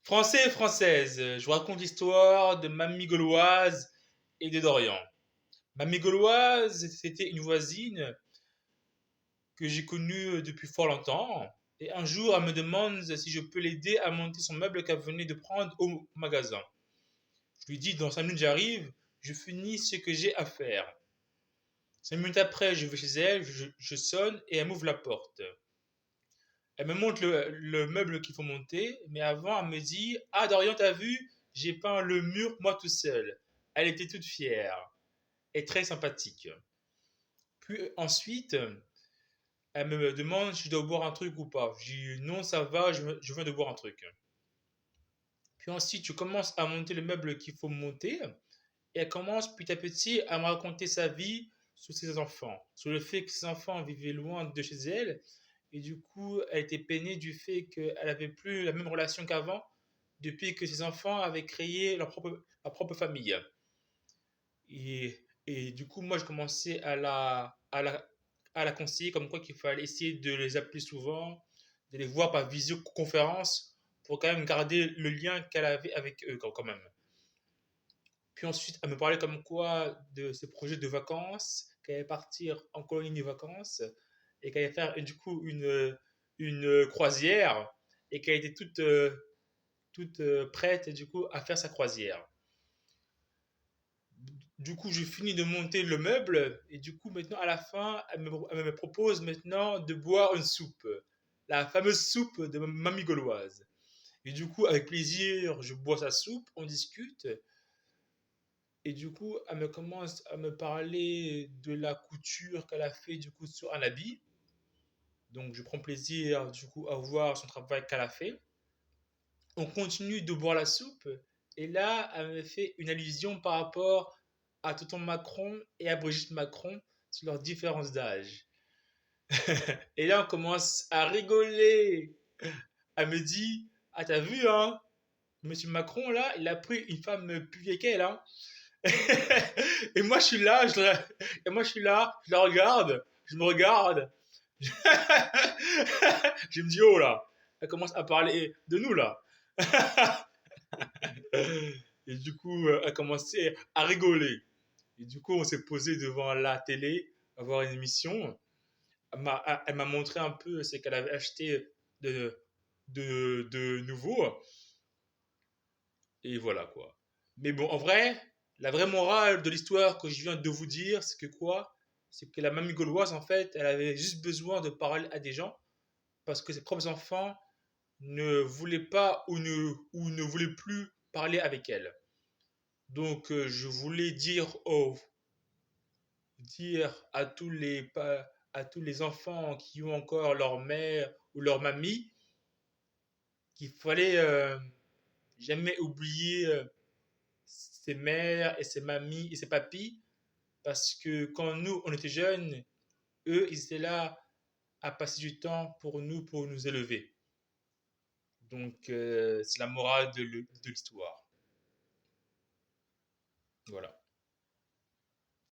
Français et Française, je vous raconte l'histoire de Mamie Gauloise et de Dorian. Mamie Gauloise, c'était une voisine que j'ai connue depuis fort longtemps. Et un jour, elle me demande si je peux l'aider à monter son meuble qu'elle venait de prendre au magasin. Je lui dis, dans 5 minutes, j'arrive, je finis ce que j'ai à faire. 5 minutes après, je vais chez elle, je sonne et elle m'ouvre la porte. Elle me montre le meuble qu'il faut monter, mais avant, elle me dit: Ah, Dorian, t'as vu? J'ai peint le mur moi tout seul. Elle était toute fière et très sympathique. Puis ensuite, elle me demande si je dois boire un truc ou pas. Je dis non, ça va, je viens de boire un truc. Puis ensuite, je commence à monter le meuble qu'il faut monter et elle commence petit à petit à me raconter sa vie sur ses enfants, sur le fait que ses enfants vivaient loin de chez elle et du coup, elle était peinée du fait qu'elle n'avait plus la même relation qu'avant depuis que ses enfants avaient créé leur propre famille. Et du coup, moi, je commençais à la conseiller comme quoi qu'il fallait essayer de les appeler souvent, de les voir par visioconférence pour quand même garder le lien qu'elle avait avec eux quand même. Puis ensuite, elle me parlait comme quoi de ses projets de vacances, qu'elle allait partir en colonie de vacances et qu'elle allait faire du coup une croisière et qu'elle était toute prête du coup à faire sa croisière. Du coup, je finis de monter le meuble et du coup, maintenant à la fin, elle me propose maintenant de boire une soupe, la fameuse soupe de Mamie Gauloise. Et du coup, avec plaisir, je bois sa soupe, on discute. Et du coup, elle me commence à me parler de la couture qu'elle a fait du coup sur un habit. Donc, je prends plaisir du coup à voir son travail qu'elle a fait. On continue de boire la soupe. Et là, elle me fait une allusion par rapport à Tonton Macron et à Brigitte Macron sur leurs différences d'âge. Et là, on commence à rigoler. Elle me dit: Ah, t'as vu, hein? Monsieur Macron, là, il a pris une femme plus vieille qu'elle, hein? Et moi, je suis là, et moi, je suis là, je la regarde, je me regarde. Je me dis, oh là, elle commence à parler de nous là. Et du coup, elle commençait à rigoler. Et du coup, on s'est posé devant la télé à voir une émission. Elle m'a montré un peu ce qu'elle avait acheté de nouveau. Et voilà quoi. Mais bon, en vrai, la vraie morale de l'histoire que je viens de vous dire, c'est que quoi? C'est que la mamie gauloise, en fait, elle avait juste besoin de parler à des gens parce que ses propres enfants ne voulaient pas ou ne voulaient plus parler avec elle. Donc, je voulais dire à tous les enfants qui ont encore leur mère ou leur mamie qu'il fallait jamais oublier ses mères et ses mamies et ses papis parce que quand nous, on était jeunes, eux, ils étaient là à passer du temps pour nous élever. Donc, c'est la morale de l'histoire. Voilà.